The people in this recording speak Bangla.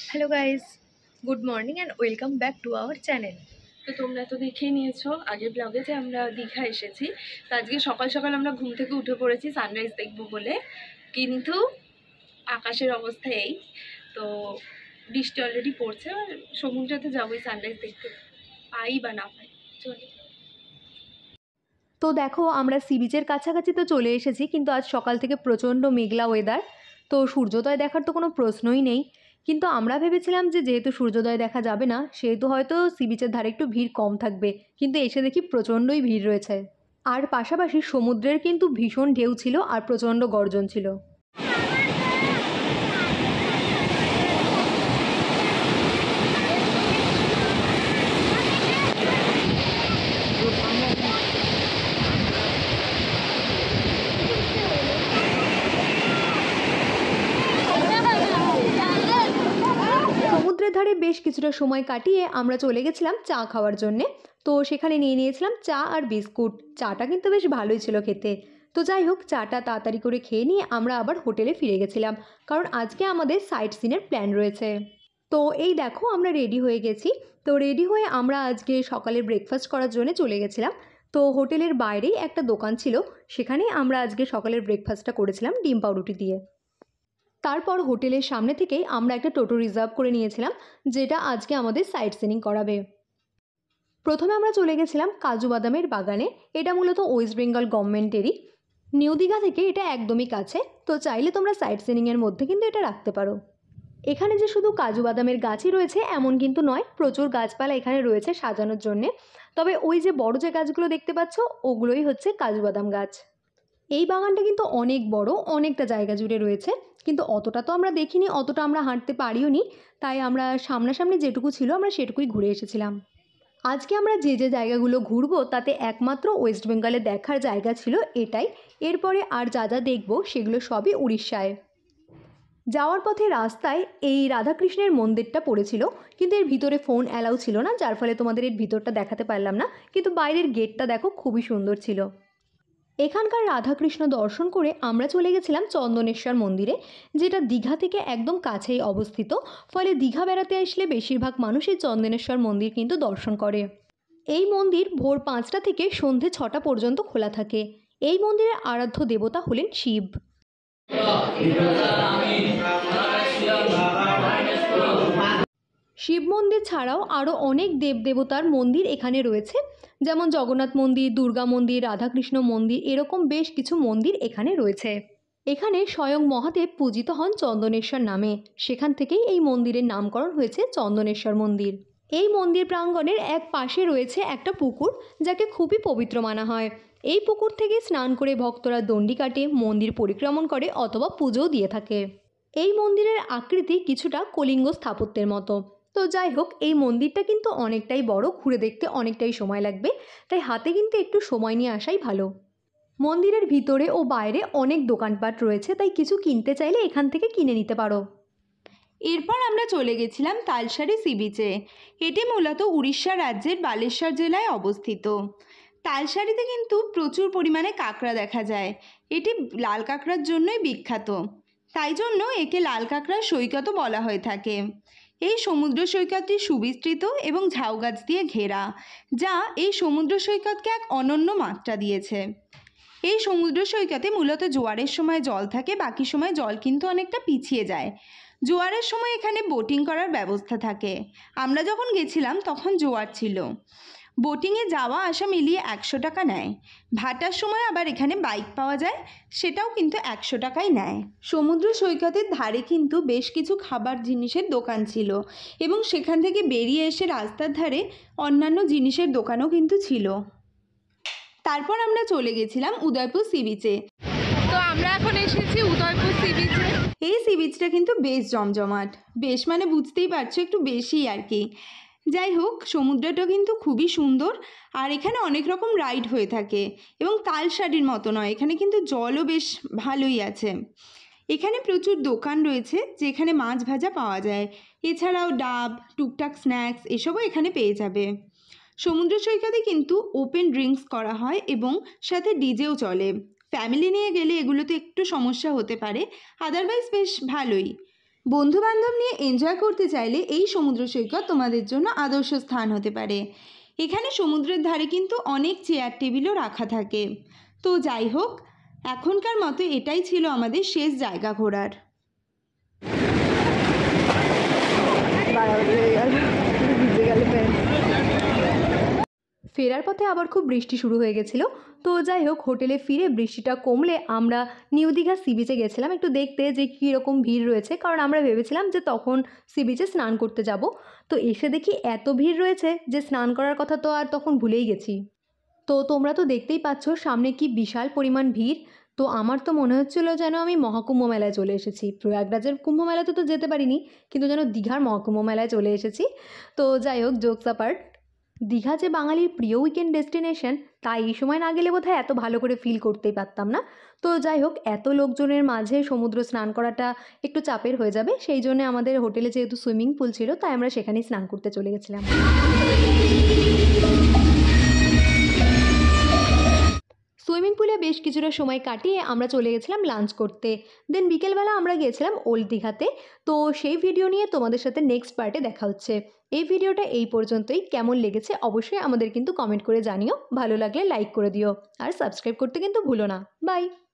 Hello guys, good morning and welcome back to our channel. তো তোমরা তো দেখেই নিয়েছো আগের ব্লগে যে আমরা দীঘা এসেছি। তো আজকে সকাল সকাল আমরা ঘুম থেকে উঠে পড়েছি সানরাইজ দেখবো বলে, কিন্তু আকাশের অবস্থা এই। তো বৃষ্টি অলরেডি পড়ছে, আর সমুদ্রেতে যাবোই সানরাইজ দেখতে, পাই বা না পাই। চলো। তো দেখো, আমরা সি বিচের কাছাকাছি তো চলে এসেছি, কিন্তু আজ সকাল থেকে প্রচণ্ড মেঘলা ওয়েদার। তো সূর্যোদয় দেখার তো কোনো প্রশ্নই নেই, কিন্তু আমরা ভেবেছিলাম যে যেহেতু সূর্যোদয় দেখা যাবে না, সেহেতু হয়তো সি বিচের ধারে একটু ভিড় কম থাকবে, কিন্তু এসে দেখি প্রচণ্ডই ভিড় রয়েছে। আর পাশাপাশি সমুদ্রের কিন্তু ভীষণ ঢেউ ছিল আর প্রচণ্ড গর্জন ছিল। সমুদ্রের ধারে বেশ কিছুটা সময় কাটিয়ে আমরা চলে গেছিলাম চা খাওয়ার জন্যে। তো সেখানে নিয়ে নিয়েছিলাম চা আর বিস্কুট। চাটা কিন্তু বেশ ভালোই ছিল খেতে। তো যাই হোক, চাটা তাড়াতাড়ি করে খেয়ে নিয়ে আমরা আবার হোটেলে ফিরে গেছিলাম, কারণ আজকে আমাদের সাইট সিনের প্ল্যান রয়েছে। তো এই দেখো, আমরা রেডি হয়ে গেছি। তো রেডি হয়ে আমরা আজকে সকালে ব্রেকফাস্ট করার জন্য চলে গেছিলাম। তো হোটেলের বাইরেই একটা দোকান ছিল, সেখানে আমরা আজকে সকালের ব্রেকফাস্টটা করেছিলাম ডিম পাউরুটি দিয়ে। তারপর হোটেলের সামনে থেকেই আমরা একটা টোটো রিজার্ভ করে নিয়েছিলাম, যেটা আজকে আমাদের সাইট সিনিং করাবে। প্রথমে আমরা চলে গেছিলাম কাজু বাদামের বাগানে। এটা মূলত ওয়েস্ট বেঙ্গল গভর্নমেন্টেরই। নিউ দীঘা থেকে এটা একদমই কাছে, তো চাইলে তোমরা সাইট সিনিংয়ের মধ্যে কিন্তু এটা রাখতে পারো। এখানে যে শুধু কাজু বাদামের গাছই রয়েছে এমন কিন্তু নয়, প্রচুর গাছপালা এখানে রয়েছে সাজানোর জন্যে। তবে ওই যে বড় যে গাছগুলো দেখতে পাচ্ছ, ওগুলোই হচ্ছে কাজু বাদাম গাছ। এই বাগানটা কিন্তু অনেক বড়, অনেকটা জায়গা জুড়ে রয়েছে, কিন্তু অতটা তো আমরা দেখিনি, অতটা আমরা হাঁটতে পারিও নি। তাই আমরা সামনাসামনি যেটুকু ছিল আমরা সেটুকুই ঘুরে এসেছিলাম। আজকে আমরা যে যে জায়গাগুলো ঘুরবো তাতে একমাত্র ওয়েস্ট বেঙ্গলে দেখার জায়গা ছিল এটাই। এরপরে আর যা যা দেখবো সেগুলো সবই উড়িষ্যায়। যাওয়ার পথে রাস্তায় এই রাধাকৃষ্ণের মন্দিরটা পড়েছিল, কিন্তু এর ভিতরে ফোন অ্যালাউ ছিল না, যার ফলে তোমাদের এর ভিতরটা দেখাতে পারলাম না। কিন্তু বাইরের গেটটা দেখো, খুবই সুন্দর ছিল। এখানকার রাধাকৃষ্ণ দর্শন করে আমরা চলে গেছিলাম চন্দনেশ্বর মন্দিরে, যেটা দীঘা থেকে একদম কাছেই অবস্থিত। ফলে দীঘা বেড়াতে আসলে বেশিরভাগ মানুষ এই চন্দনেশ্বর মন্দির কিন্তু দর্শন করে। এই মন্দির ভোর 5টা থেকে সন্ধে 6টা পর্যন্ত খোলা থাকে। এই মন্দিরের আরাধ্য দেবতা হলেন শিব। শিব মন্দির ছাড়াও আরও অনেক দেবদেবতার মন্দির এখানে রয়েছে, যেমন জগন্নাথ মন্দির, দুর্গা মন্দির, রাধাকৃষ্ণ মন্দির, এরকম বেশ কিছু মন্দির এখানে রয়েছে। এখানে স্বয়ং মহাদেব পূজিত হন চন্দনেশ্বর নামে, সেখান থেকেই এই মন্দিরের নামকরণ হয়েছে চন্দনেশ্বর মন্দির। এই মন্দির প্রাঙ্গণের এক পাশে রয়েছে একটা পুকুর, যাকে খুবই পবিত্র মানা হয়। এই পুকুর থেকে স্নান করে ভক্তরা দণ্ডি কাটে, মন্দির পরিক্রমণ করে অথবা পুজোও দিয়ে থাকে। এই মন্দিরের আকৃতি কিছুটা কলিঙ্গ স্থাপত্যের মতো। তো যাই হোক, এই মন্দিরটা কিন্তু অনেকটাই বড়, ঘুরে দেখতে অনেকটাই সময় লাগবে, তাই হাতে কিন্তু একটু সময় নিয়ে আসাই ভালো। মন্দিরের ভিতরে ও বাইরে অনেক দোকানপাট রয়েছে, তাই কিছু কিনতে চাইলে এখান থেকে কিনে নিতে পারো। এরপর আমরা চলে গেছিলাম তালসারি সি বিচে। এটি মূলত উড়িষ্যা রাজ্যের বালেশ্বর জেলায় অবস্থিত। তালসারিতে কিন্তু প্রচুর পরিমাণে কাঁকড়া দেখা যায়। এটি লাল কাঁকড়ার জন্যই বিখ্যাত, তাই জন্য একে লাল কাঁকড়ার সৈকতও বলা হয়ে থাকে। এই সমুদ্র সৈকতটি সুবিস্তৃত এবং ঝাউ গাছ দিয়ে ঘেরা, যা এই সমুদ্র সৈকতকে এক অনন্য মাত্রা দিয়েছে। এই সমুদ্র সৈকতে মূলত জোয়ারের সময় জল থাকে, বাকি সময় জল কিন্তু অনেকটা পিছিয়ে যায়। জোয়ারের সময় এখানে বোটিং করার ব্যবস্থা থাকে। আমরা যখন গেছিলাম তখন জোয়ার ছিল। বোটিংয়ে যাওয়া আসা মিলিয়ে 100 টাকা নেয়। ভাটার সময় আবার এখানে বাইক পাওয়া যায়, সেটাও কিন্তু 100 টাকাই নেয়। সমুদ্র সৈকতের ধারে কিন্তু বেশ কিছু খাবার জিনিসের দোকান ছিল, এবং সেখান থেকে বেরিয়ে এসে রাস্তার ধারে অন্যান্য জিনিসের দোকানও কিন্তু ছিল। তারপর আমরা চলে গেছিলাম উদয়পুর সি বিচে। তো আমরা এখন এসেছি উদয়পুর সি বিচে। এই সি বিচটা কিন্তু বেশ জমজমাট, বেশ মানে বুঝতেই পারছো একটু বেশি আর কি। যাই হোক, সমুদ্রটা কিন্তু খুবই সুন্দর, আর এখানে অনেক রকম রাইড হয়ে থাকে, এবং তালসারির মতো নয়, এখানে কিন্তু জলও বেশ ভালোই আছে। এখানে প্রচুর দোকান রয়েছে যেখানে মাছ ভাজা পাওয়া যায়, এছাড়াও ডাব, টুকটাক স্ন্যাক্স এসবও এখানে পেয়ে যাবে। সমুদ্র সৈকতে কিন্তু ওপেন ড্রিঙ্কস করা হয় এবং সাথে ডিজেও চলে। ফ্যামিলি নিয়ে গেলে এগুলোতে একটু সমস্যা হতে পারে, আদারওয়াইজ বেশ ভালোই। বন্ধুবান্ধব নিয়ে এনজয় করতে চাইলে এই সমুদ্র সৈকত তোমাদের জন্য আদর্শ স্থান হতে পারে। এখানে সমুদ্রের ধারে কিন্তু অনেক চেয়ার টেবিলও রাখা থাকে। তো যাই হোক, এখনকার মতো এটাই ছিল আমাদের শেষ জায়গা ঘোরার। ফেরার পথে আবার খুব বৃষ্টি শুরু হয়ে গেছিলো। তো যাই হোক, হোটেলে ফিরে বৃষ্টিটা কমলে আমরা নিউ দীঘা সি বিচে গেছিলাম একটু দেখতে যে কীরকম ভিড় রয়েছে, কারণ আমরা ভেবেছিলাম যে তখন সি বিচে স্নান করতে যাব। তো এসে দেখি এত ভিড় রয়েছে যে স্নান করার কথা তো আর তখন ভুলেই গেছি। তো তোমরা তো দেখতেই পাচ্ছ সামনে কি বিশাল পরিমাণ ভিড়। তো আমার তো মনে হচ্ছিল যেন আমি মহাকুম্ভ মেলায় চলে এসেছি। প্রয়াগরাজের কুম্ভ মেলাতে তো যেতে পারিনি, কিন্তু যেন দীঘার মহাকুম্ভ মেলায় চলে এসেছি। তো যাই হোক, জোকস অ্যাপার্ট, দীঘা যে বাঙালির প্রিয় উইকেন্ড ডেস্টিনেশন, তাই এই সময় না গেলে বোধহয় এত ভালো করে ফিল করতেই পারতাম না। তো যাই হোক, এত লোকজনের মাঝে সমুদ্র স্নান করাটা একটু চাপের হয়ে যাবে, সেই জন্য আমাদের হোটেলে যেহেতু সুইমিং পুল ছিল তাই আমরা সেখানেই স্নান করতে চলে গেছিলাম। সুইমিং পুলে বেশ কিছুটা সময় কাটিয়ে আমরা চলে গেছিলাম লাঞ্চ করতে। দেন বিকেলবেলা আমরা গিয়েছিলাম ওল্ড দীঘাতে। তো সেই ভিডিও নিয়ে তোমাদের সাথে নেক্সট পার্টে দেখা হচ্ছে। এই ভিডিওটা এই পর্যন্তই। কেমন লেগেছে অবশ্যই আমাদের কিন্তু কমেন্ট করে জানিও। ভালো লাগলে লাইক করে দিও, আর সাবস্ক্রাইব করতে কিন্তু ভুলো না। বাই।